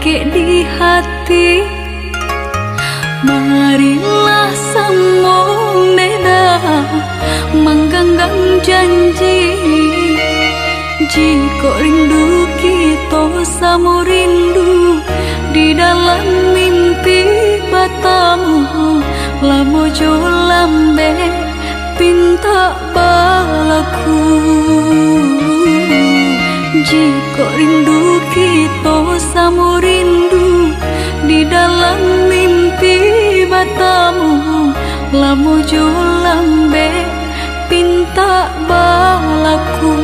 bangke di hati. Marilah sambung neda menggenggam janji. Jika rindu kita sama rindu di dalam mimpi batamu, lamo jo lambe pinta balaku. Jika rindu kita sama rindu di dalam mimpi batamu, lamo jo lambe pinta balaku.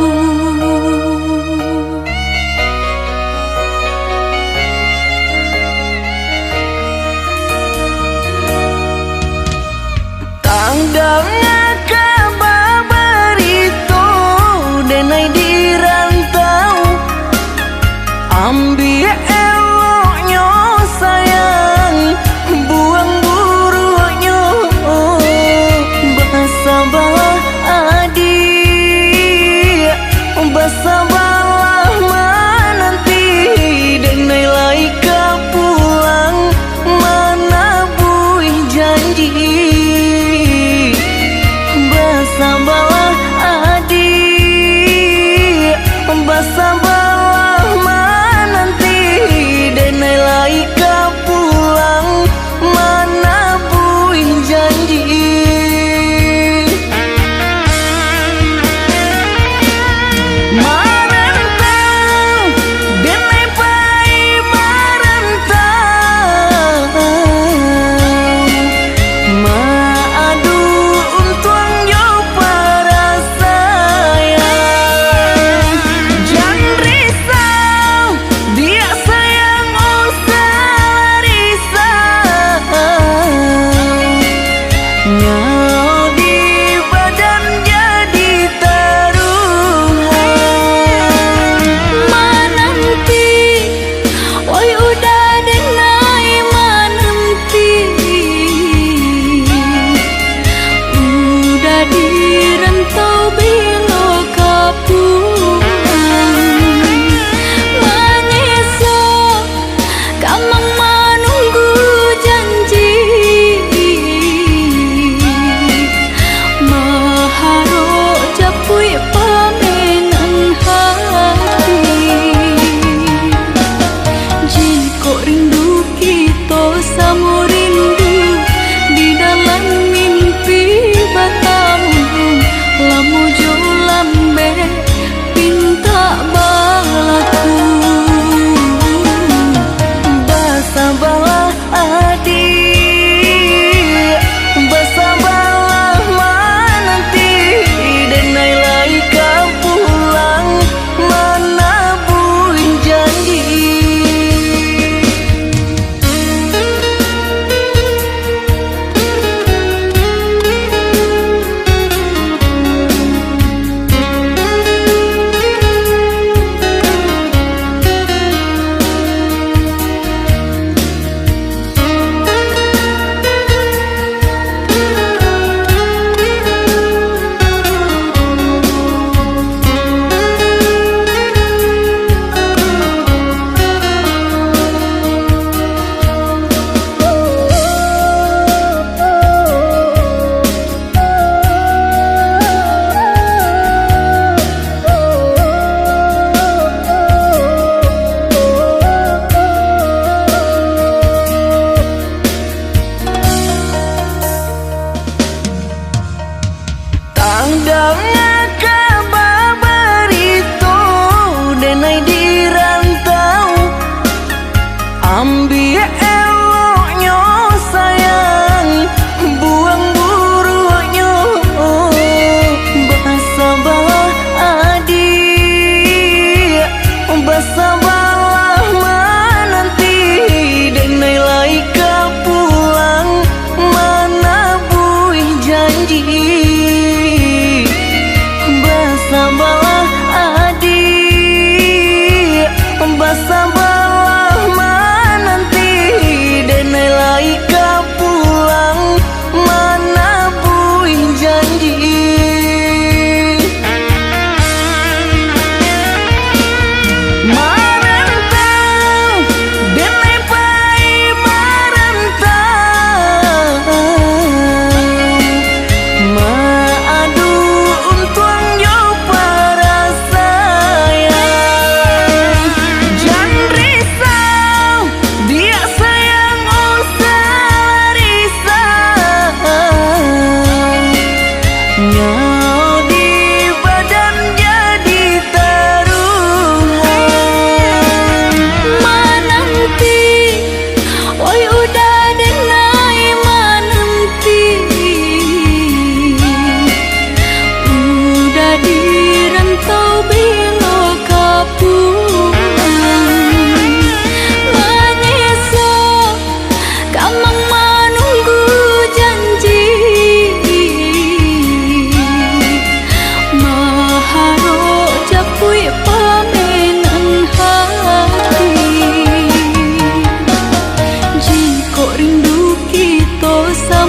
Tanggalnya kabar itu denai di rantau, ambil eloknya sayang, buang buruknya. Bahasa bah adik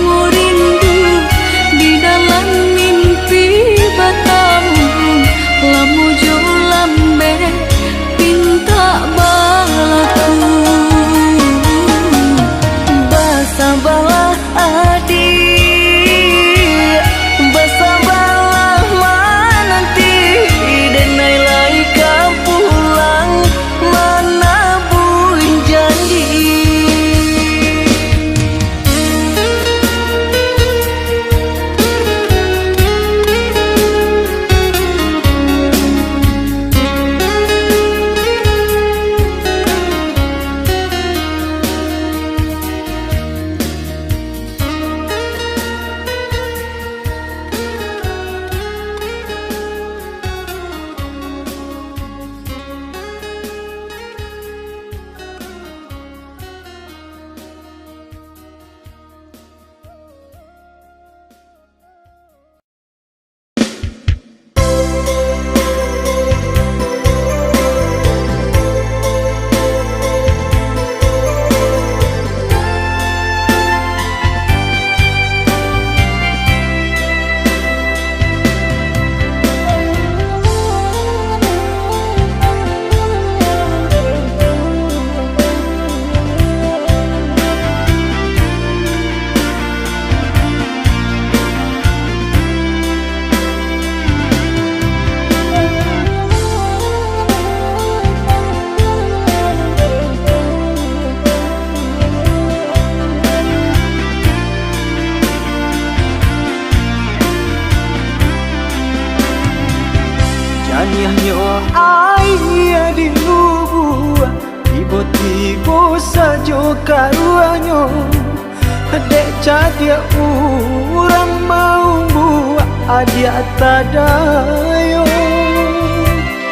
bersama rindu di dalam mimpi batamu. Lamu jo lambe pinta balaku. Basabalah adik, basabalah menanti, denai lai ka pulang mana buin janji. Nyanyo ai di lubu tiba-tiba saja karuanyo dek cadia urang mau buat adia tadayo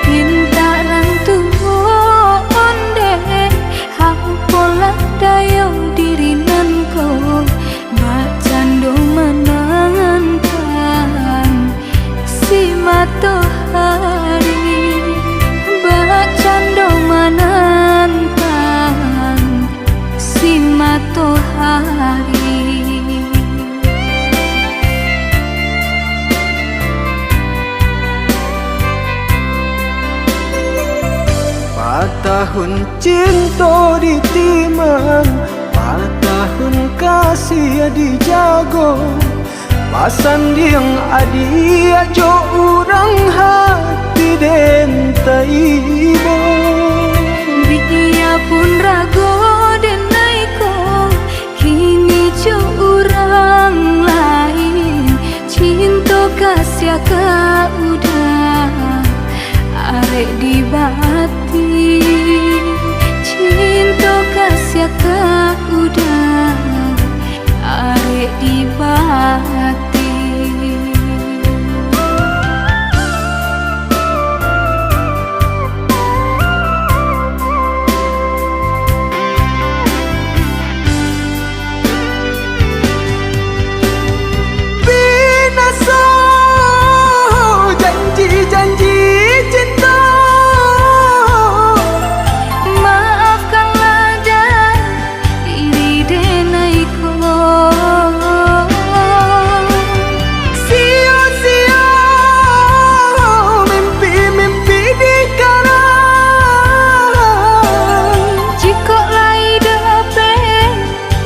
Pintarang tuho onde hampola dayo dirinan ko bacando menangan si matahari bacando menantang si matahari. Tahun cinta ditimang, tahun kasih dijago, pasan diang adi ajo urang hati den taibo. Biya pun rago denai ko kini jo urang lain cinta kasih ka udah arek di bati cinta kasih ka udah arek di bati. Binasa janji-janji cinta, maafkanlah dan diri denaiku. sia-sia mimpi-mimpi dikarang. Jika lai dapat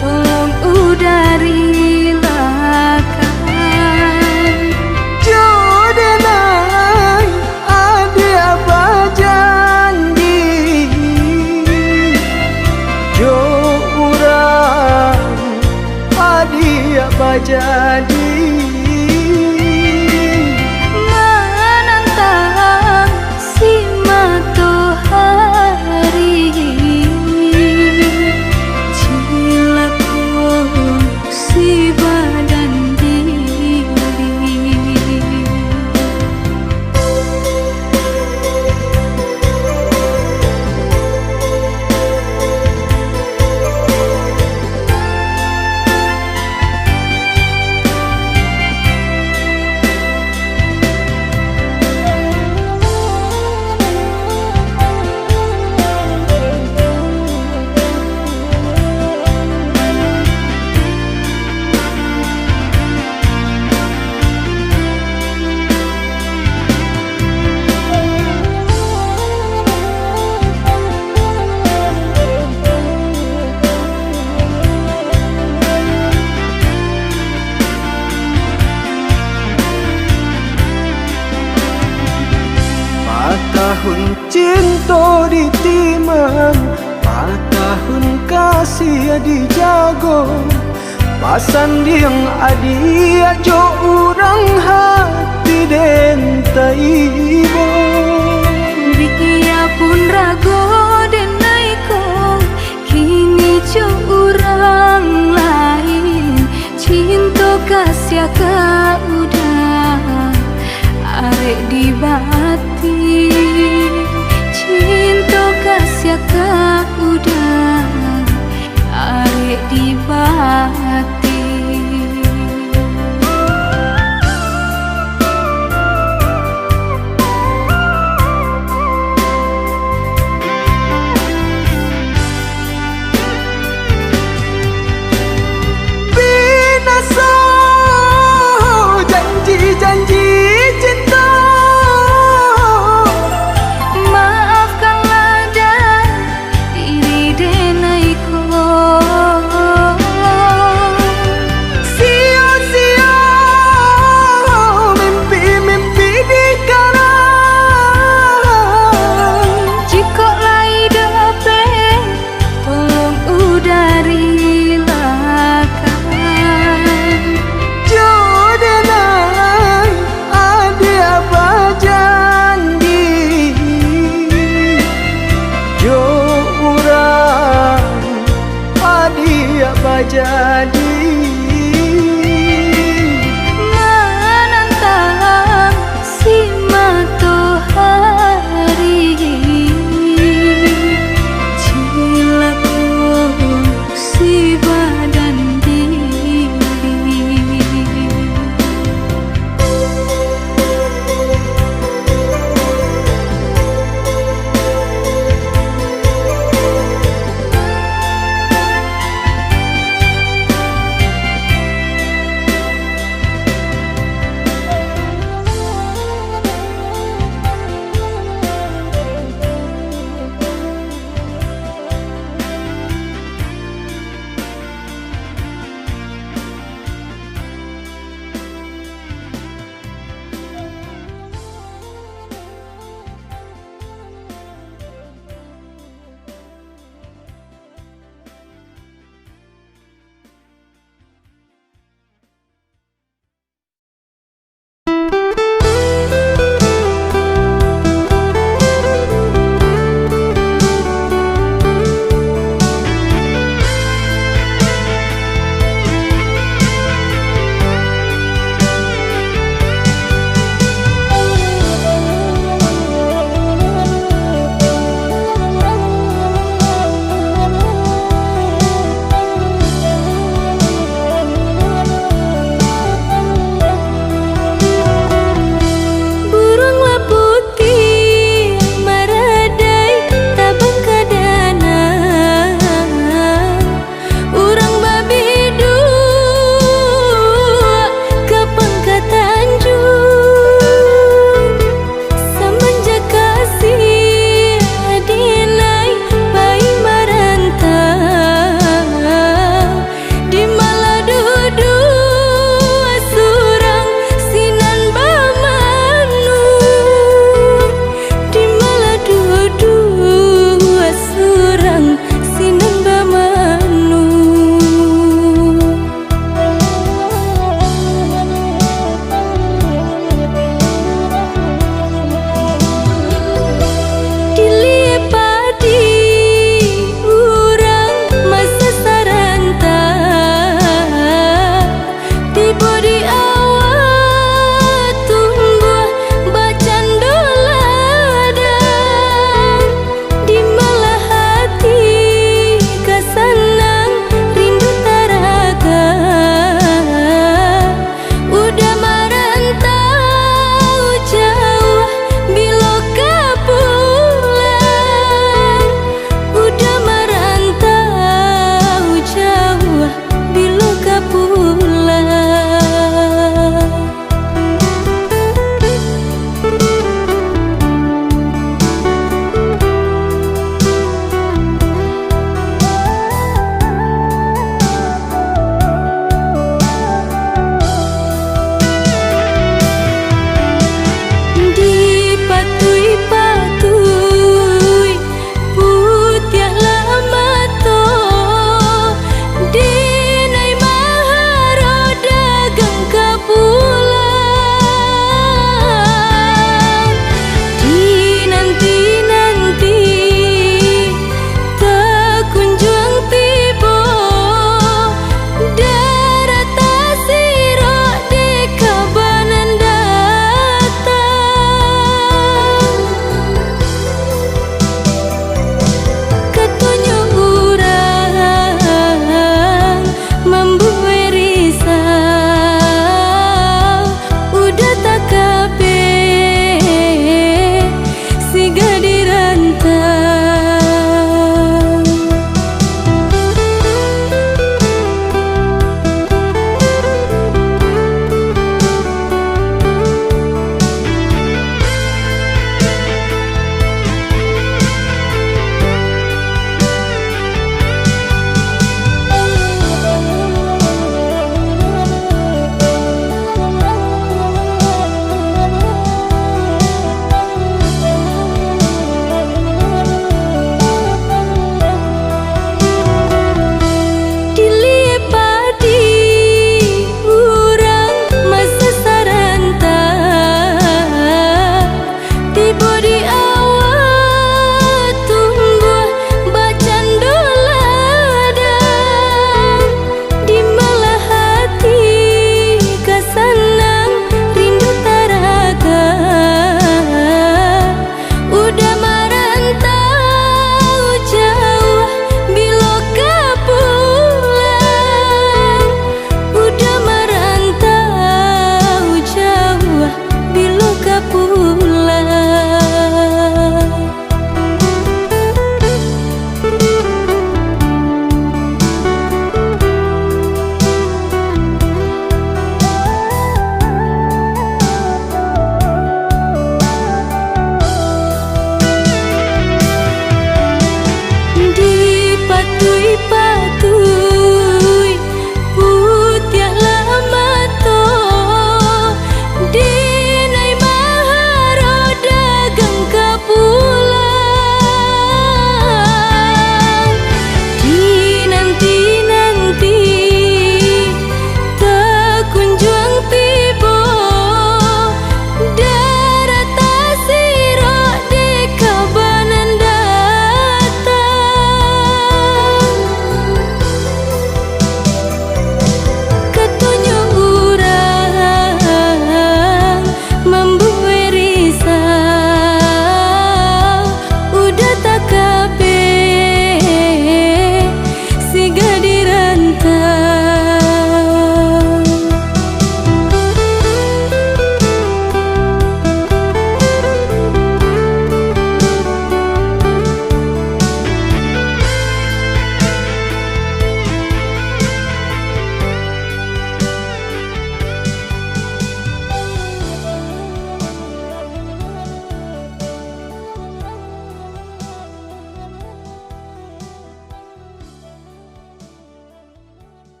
tolong udarilakan Jodenai adia bajanji, jo urang adia bajadi. menantang si matahari cilaku si badan diri. tahun cinta di timang, 4 tahun kasih dijago. Pasan diang adi ajo urang hati dentai ibo. Dia pun rago denai ko, kini jo urang lain. Cinta kasih ka udah arek di bati. Cinta kasih ka udah arek di bati. Binasa janji-janji cinta, Maafkanlah dan diri denai ko.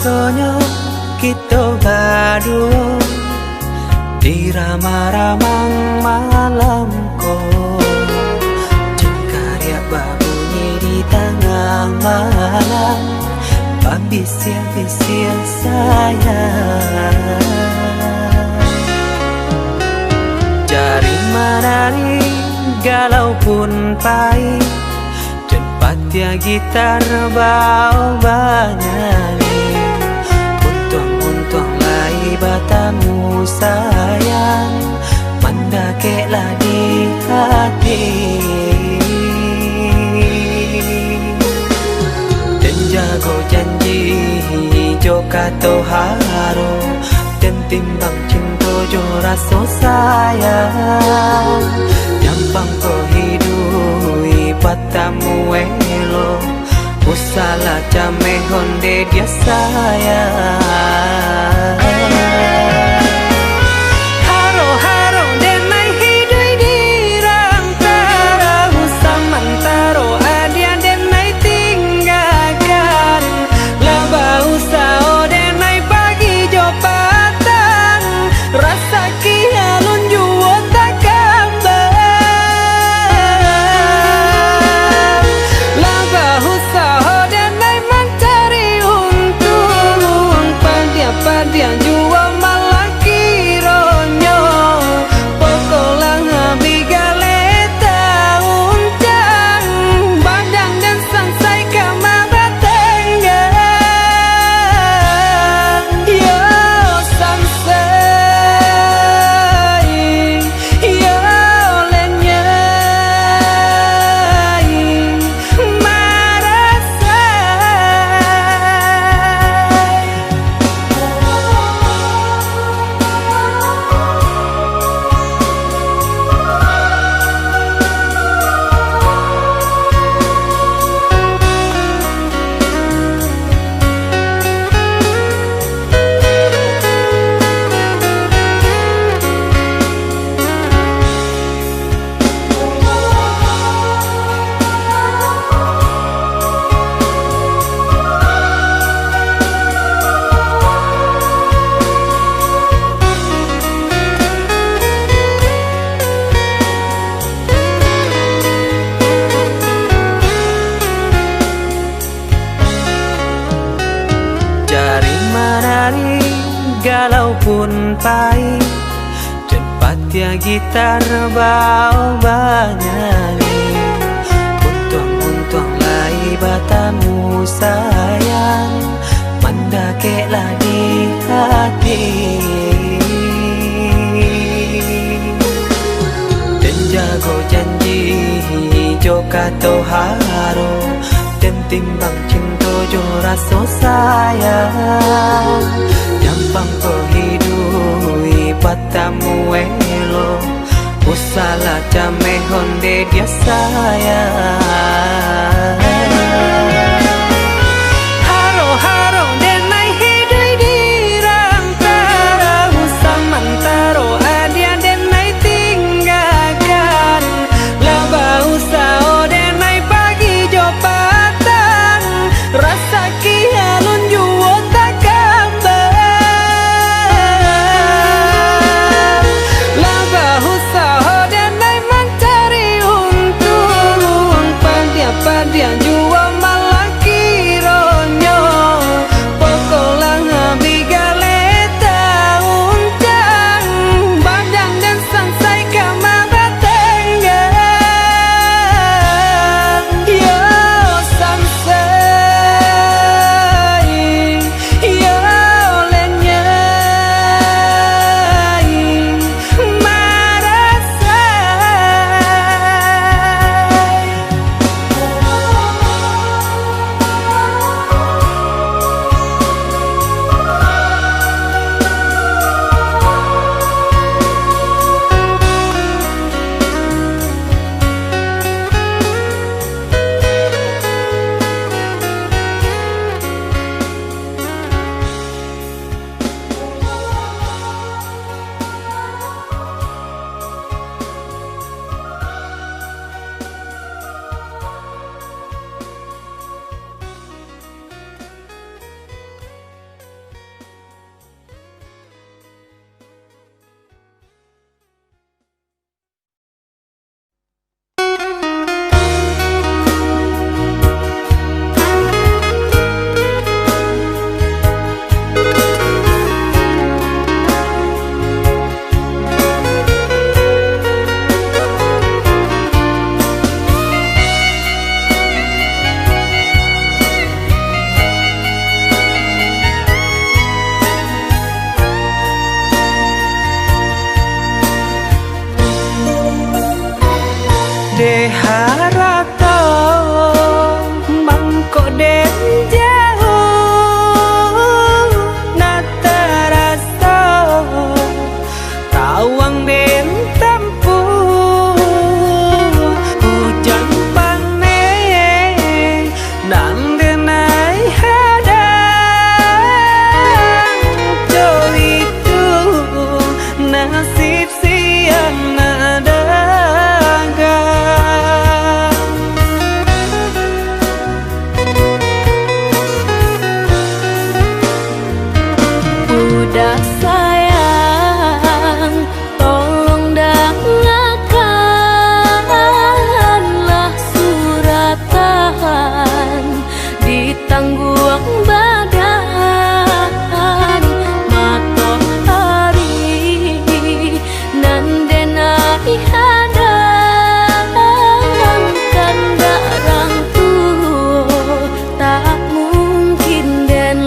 Rasanya kita berdua di ramang-ramang malamku, jengkarya berbunyi di tengah malam, babisir-bisir sayang. Jari menari galau pun pahit, dan patia gitar bau banyani. Untung-untung lai batamu sayang, mendakeklah di hati. Dan jago janji joka toharo, dan timbang cinta jo rasa sayang. Nyampang ko hidui patamu elo, usala jame honde dia sayang. Haro-haro denai hidui di rantara, usamantaro adia denai tinggalkan. Laba usao denai pagi jo patang, rasa kialun juo tak kabar. Laba usao denai mencari untung, padia-padia juo malah kironyo. Pokolang bigaleta uncang, badang dan sansai kamara tenggang. Yo sansai, yo lenyai, marasai. Jari menari galau pun pahit, dan patia gitar bau banyani. Untung-untung lai batamu sayang, mendakeklah di hati. Dan jago janji joka toharo, dan timbang cinta jo rasa sayang. Nyampang ko hidui patamu elo, usala jame honde dia sayang. Haro-haro denai hidui di rantara, usamantaro adia denai tinggalkan. Laba usao denai pagi jo patang, rasa kialun juo tak kabar. Laba usao denai mencari untung, padia-padia juo malah de harato mangko den jauh nataraso tawang den tempuh hujan panen nan denai hadang jo itu nasib siang udah sayang, tolong dengarkanlah suratan ditangguh badan matahari nan denai hadang kandarang tuh tak mungkin den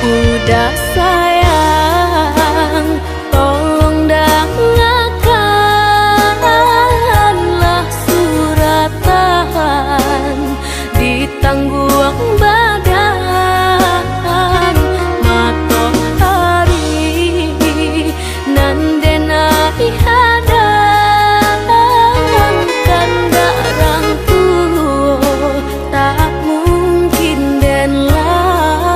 udah sayang, tolong dengarkanlah suratan ditangguh badan matahari nan denai hadang kandarang tuh tak mungkin den lawan.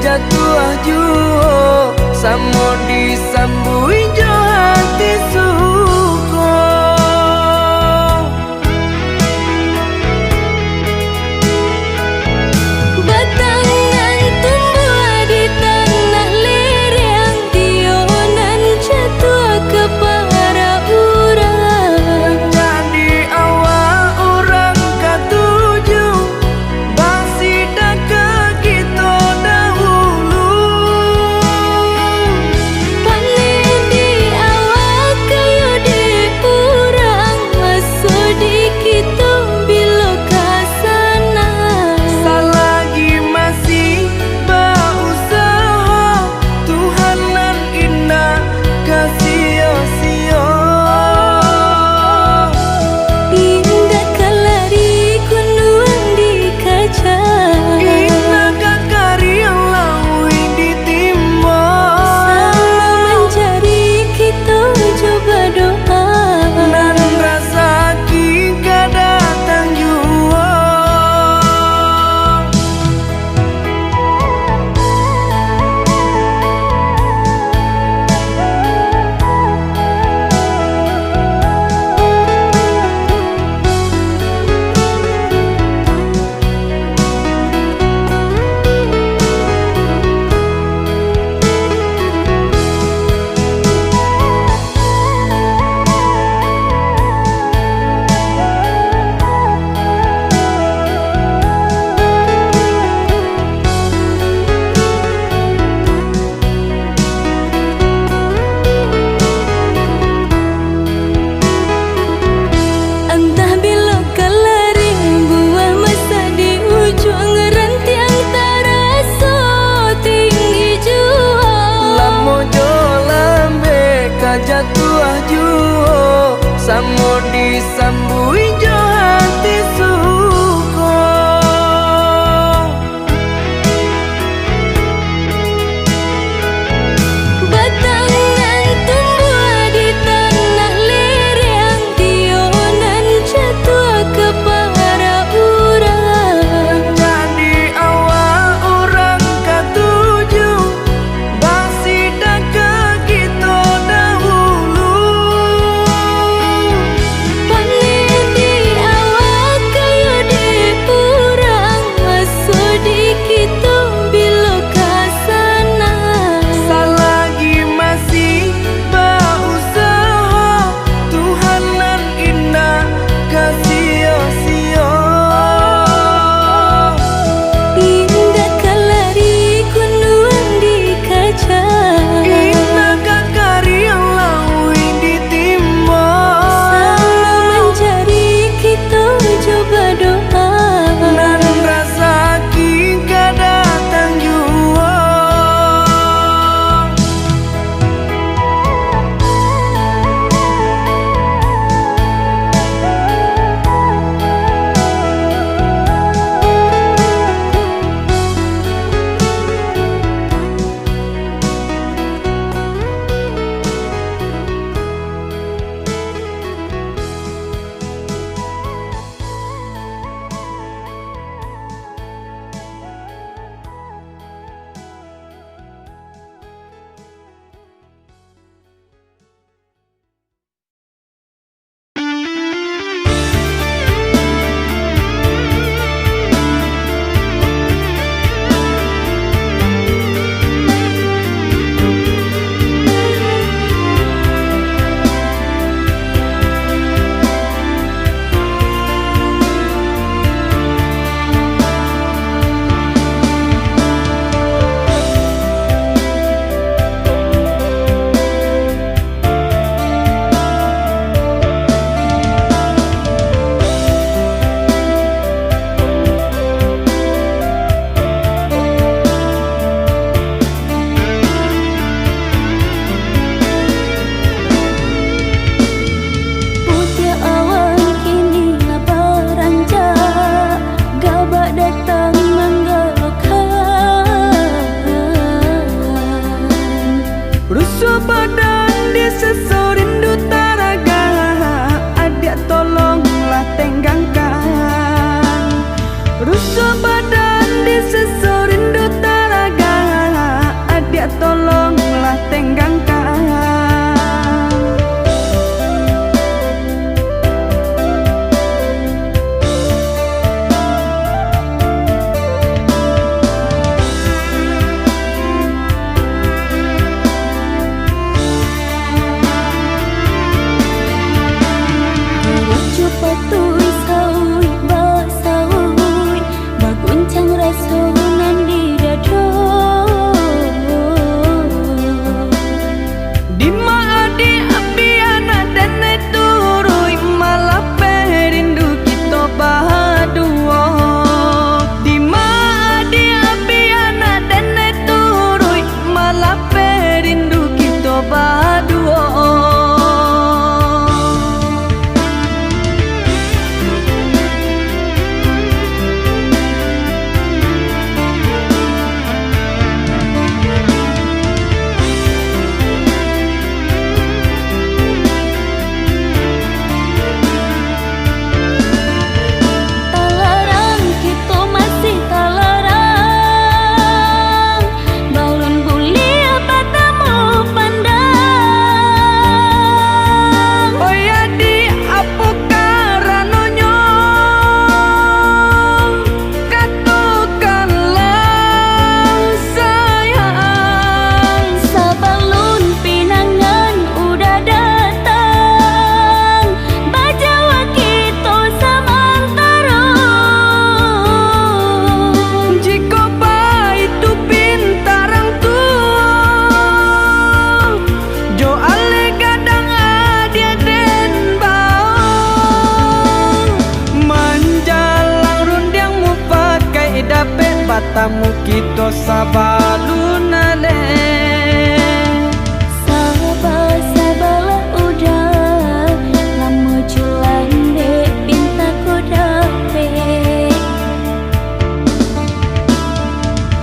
jatuh juo samo disambui jo hati suko. Batangan tumbuh di tanah lereng, tionan jatuh ke para urang. Jadi awal orang katuju basida ke kita dahulu. Panen di batamu kita sabalunale. Sabar-sabarlah udah, lama julan dek pinta ko dapet.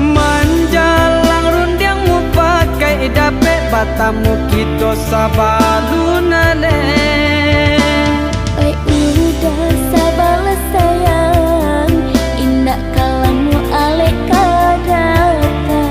Manjalang rundiangmu pakai dapet batamu kita sabalunale. Udah sabarlah sayang, indah kalamu alek kadatan.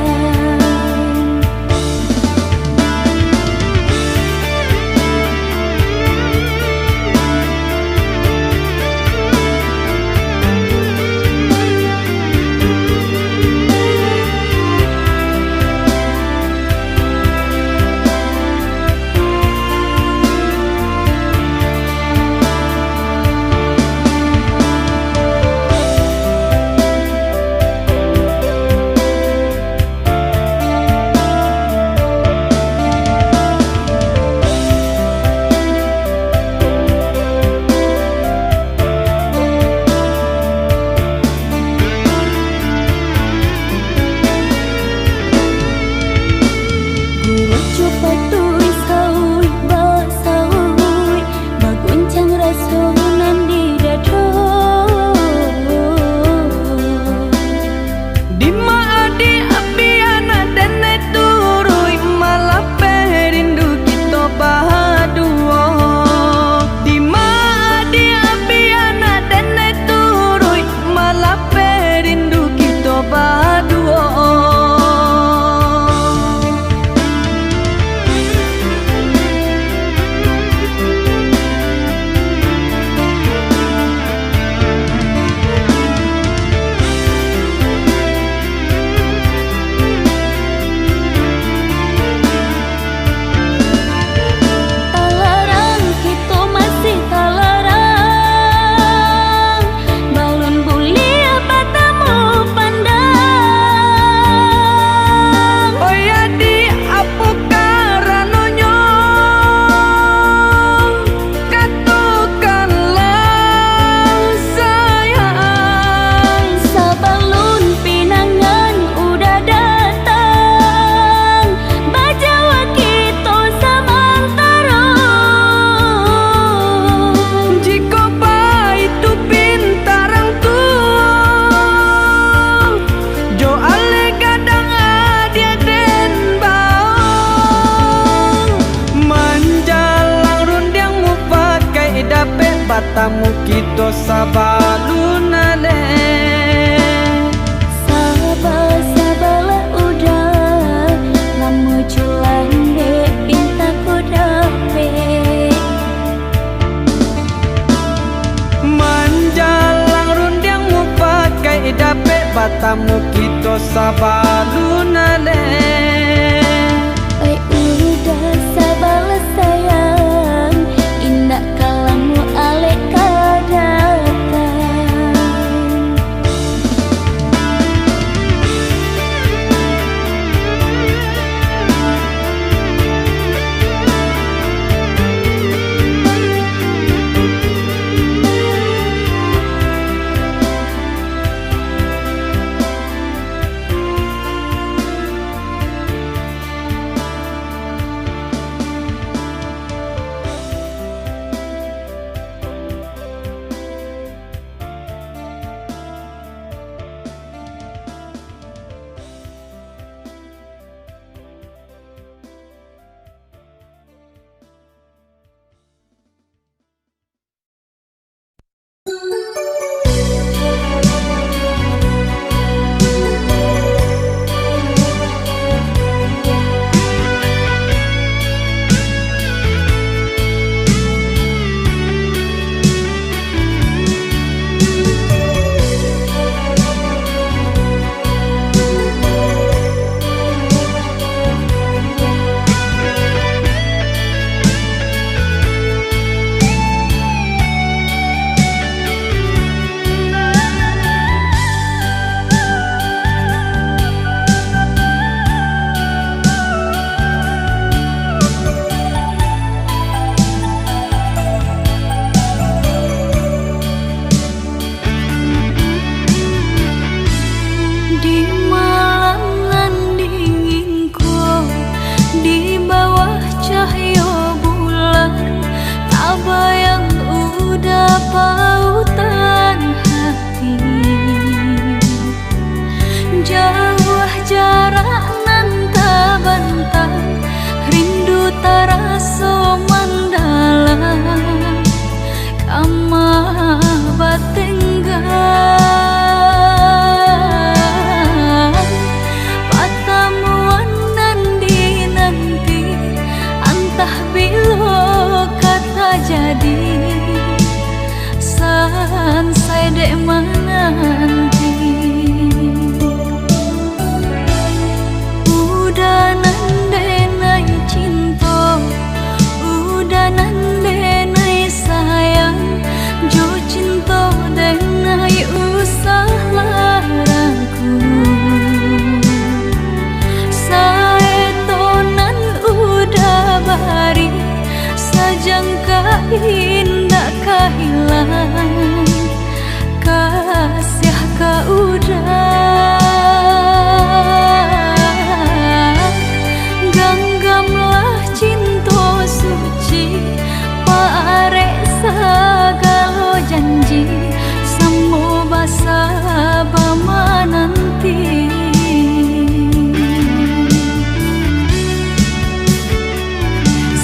Batamu kita sabalunale. Sabar-sabarlah udah, lama julan dek pinta ko dapet. Manjalang rundiangmu pakai dapet batamu kita sabalunale. Udah sabarlah sayang, indah kalamu alek kadatan. Jauh jarak nan tabantah, rindu taraso mandalam, kamah batenggang. Patamuan nanti antah bilo kata jadi, sansai dek menanti. Udah nandenai cinta, udah nandenai sayang, jo cinta denai usah laraku. Saetonan udah bari, sajangka indah kehilang, kasih ka udah. Ganggamlah cinta suci, parek sagalo janji, samo basa bama nanti.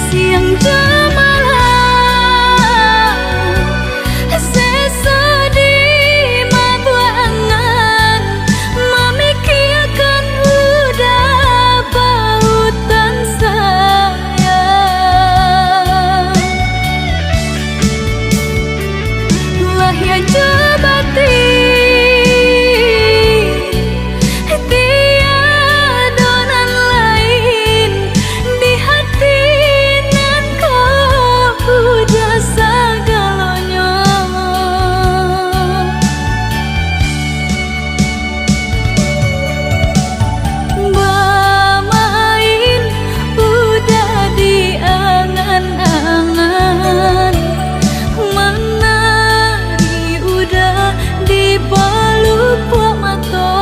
Siang jamalah sesedih mabuangan, memikirkan udah pautan sayang. Lahya jabati tiadonan lain di hati nan kau udah segalonya. Bermain udah di angan-angan, menari udah di pelupuk mata.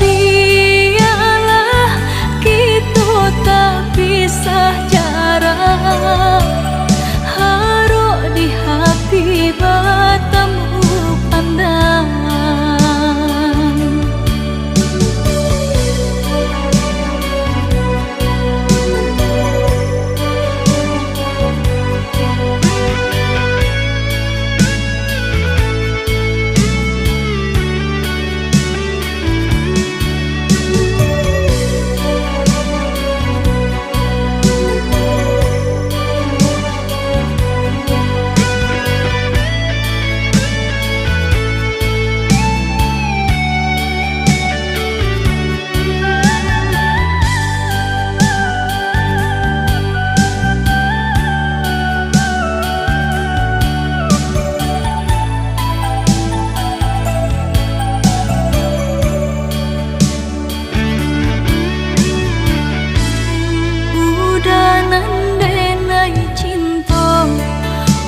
Biarlah kita tak pisah jarak, haruk di hati bertemu pandangan. Udah nandenai cinta,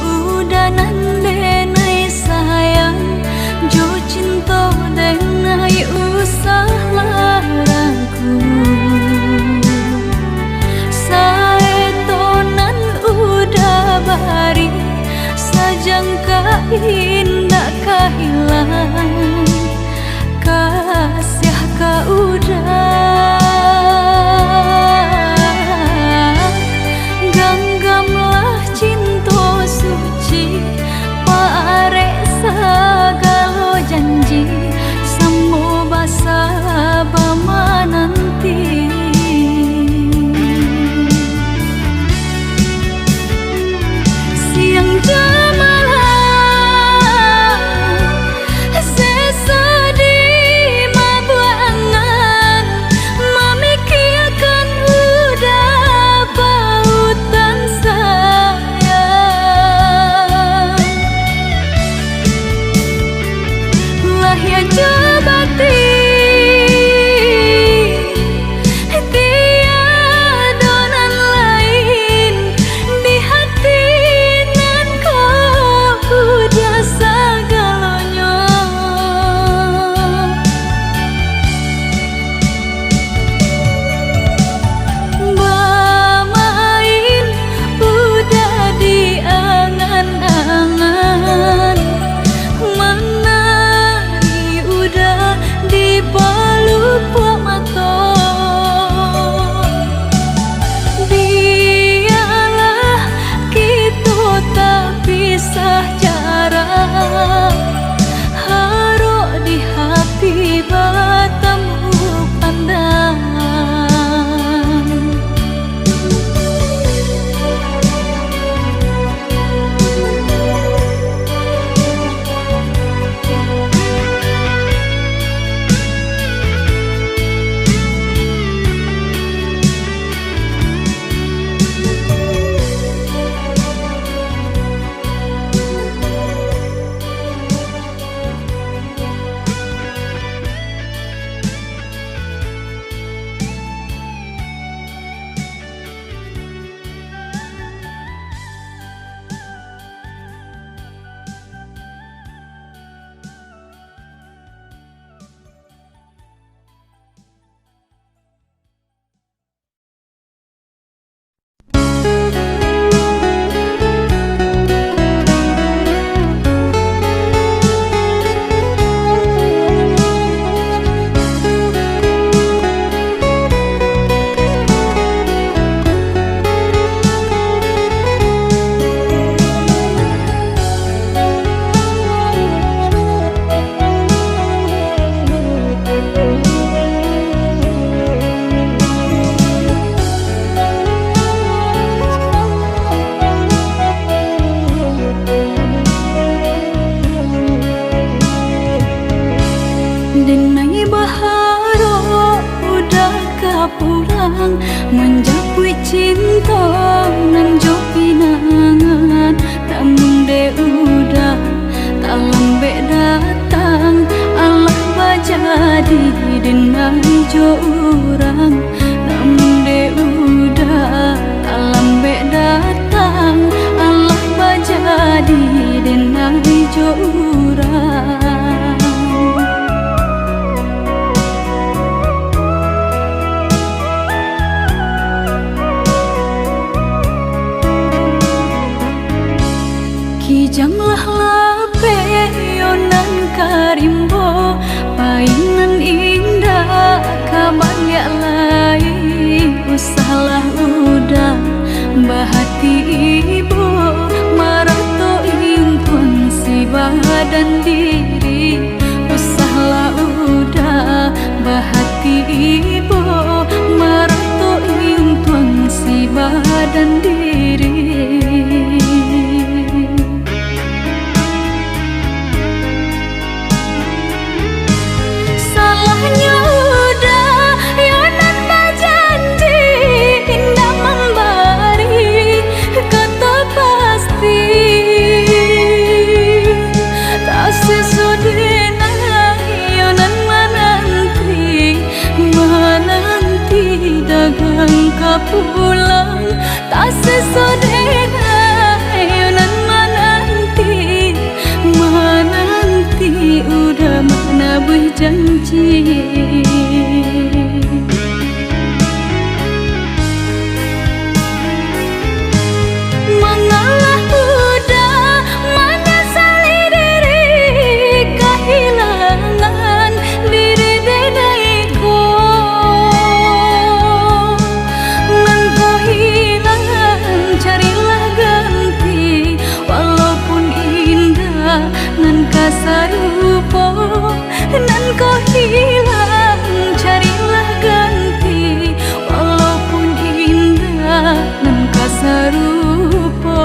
udah nandenai sayang, jo cinta denai usah laraku. Saetonan udah bari, sajangka indah kehilang, kasih ka udah. Ganggamlah cinta suci, parek sagalo janji, samo basa bama nanti. Siang jamalah Denai baharo udah kapulang menjapui cinta nan jo pinangan, namun de udah tak lambe datang Allah bajadi denai jo urang, namun de udah tak lambe datang Allah bajadi denai jo urang. Kijanglah lape yonan karimbo painan indah kabalya lai usahlah udah bahati ibu marato impun si badan diri usahlah udah bahati ibu marato impun si badan diri. Pulang tak sesodena yonan menanti udah mana berjanji. Mengalah udah menyesali diri kehilangan diri denaiku. Nan kasarupo nan kau hilang carilah ganti walaupun indah nan kasarupo.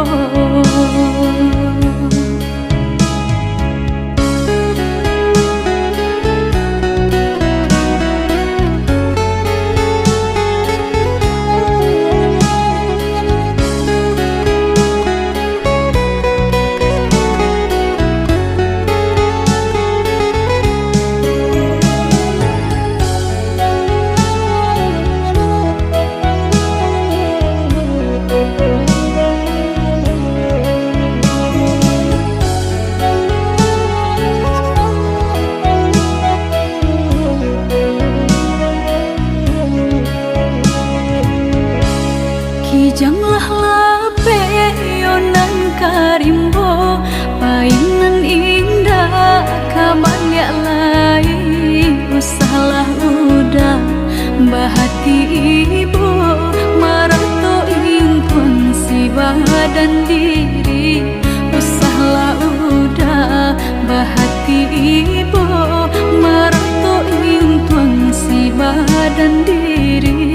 Kijanglah lape yonan karimbo painan indah kabalya lai usahlah udah bahati ibu marato impun si badan diri usahlah udah bahati ibu marato impun si badan diri.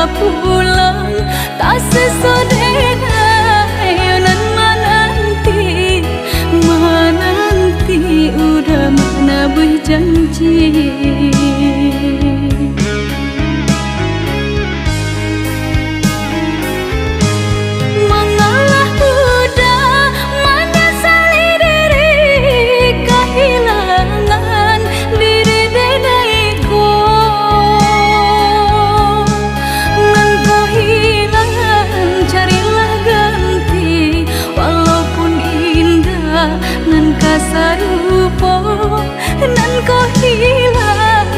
Pulang tak sesodena yonan menanti udah mana berjanji. Mengalah udah menyesali diri kehilangan diri denaiku. Nan kasarupo nan kau hilang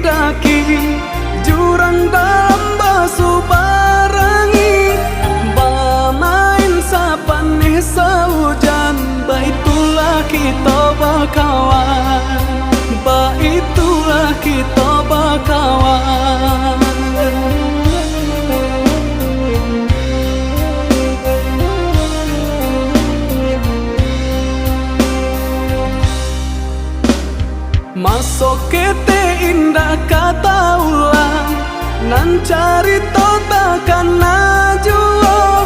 daki jurang dalam basu barangi bamain sapaneh saujan baitulah kita bakawan baitulah kita bakawan. Masuk kete indah kata ulang nan cari takkan najuo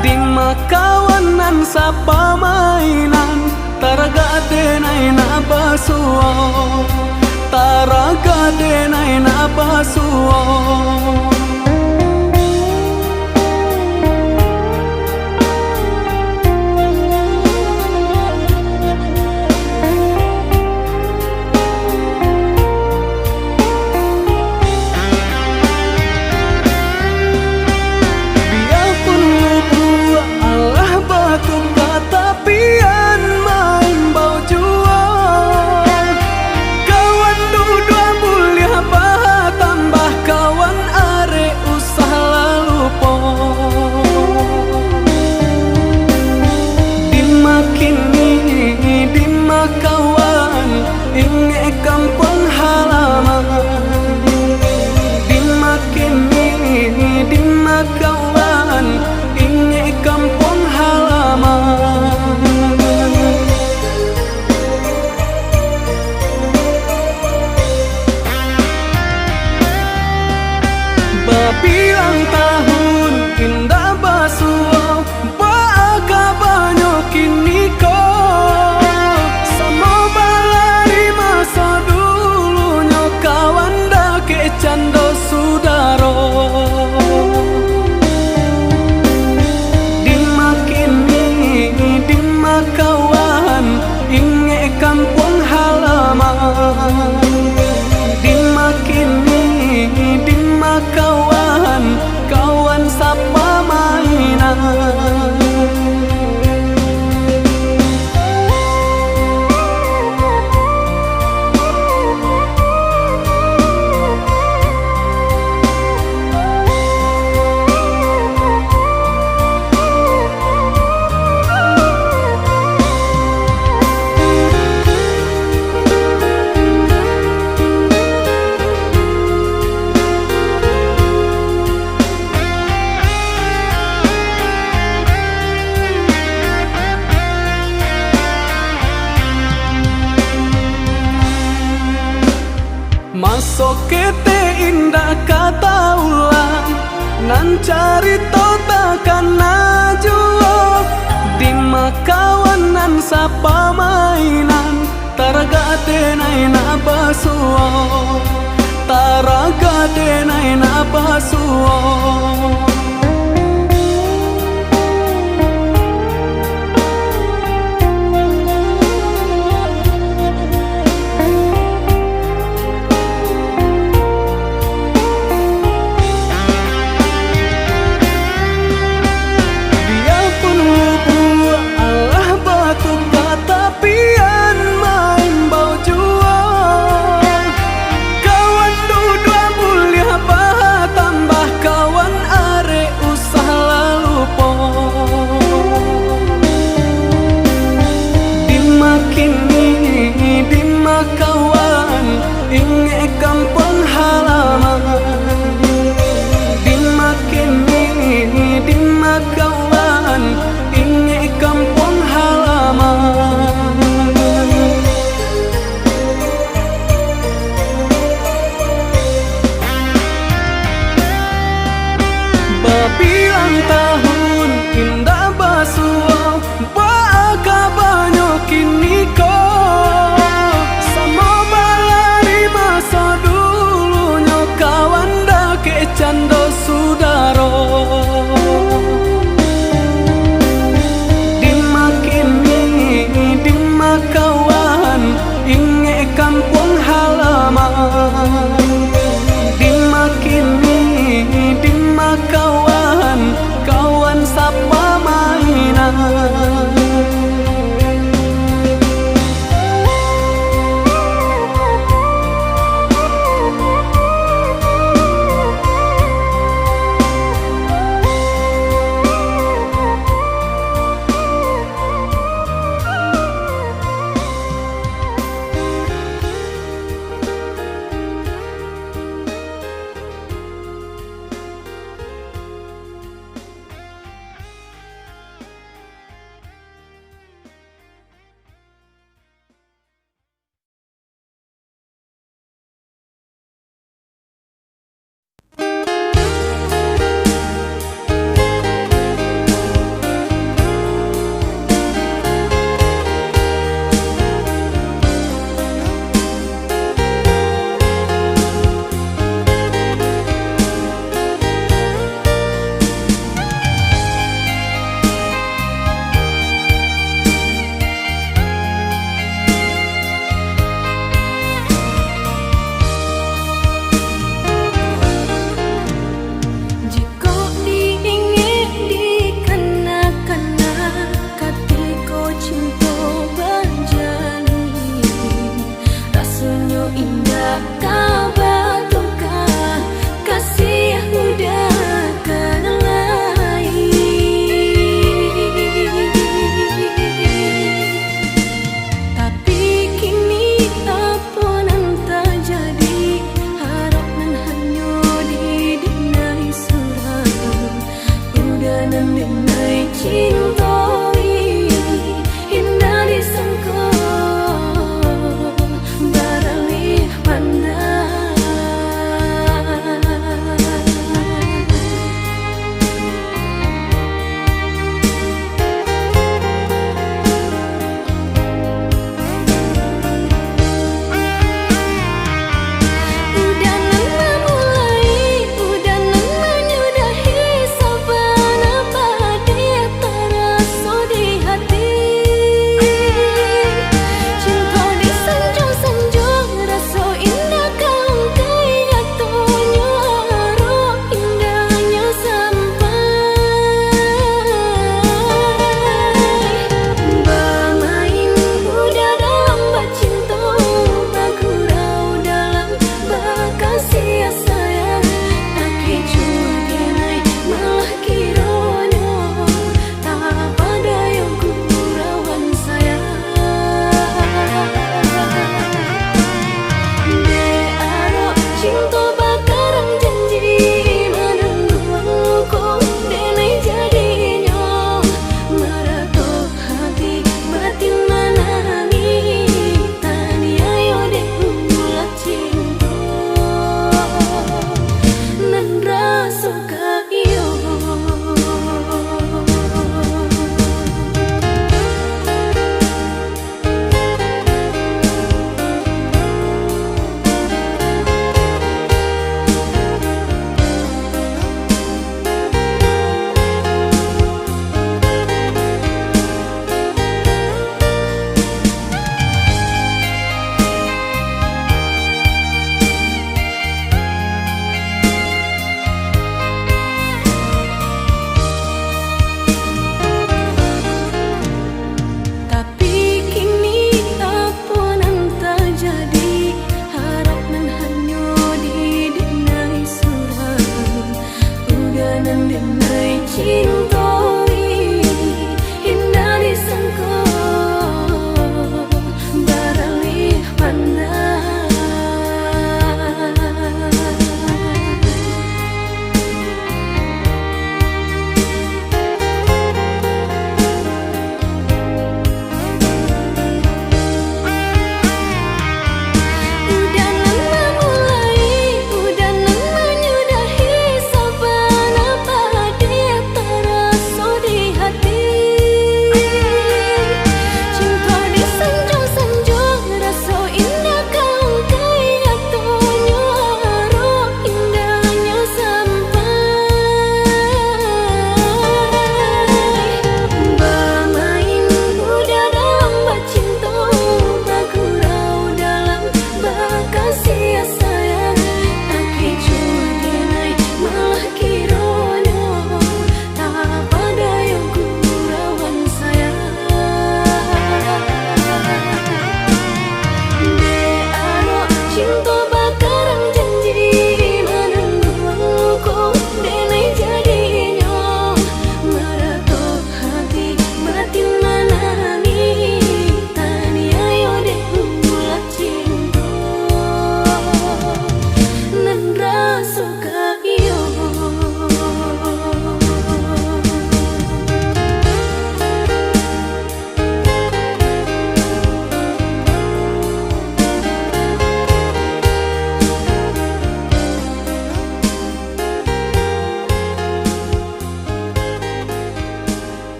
di makawan nan sapa mainan taraga denai na basuo taraga denai na basuo. Bilang tahun indah basuo baka banyo kini ko sama balari masa dulu nyo kawan dake cando sudaro dimakini dimakawan inge kampung halaman dimakini dimakawan kawan sapa mainan. Masuk kete indah kata ulang nan cari takkan najuo di makawan nan sapa mainan taraga denai na basuo taraga denai na basuo. Kawan inge kampung halaman dimakini dimakawan inge kampung halaman. Babilang tahun indah basuo baka banyo kini ko cando sudaro dimakini dimakawan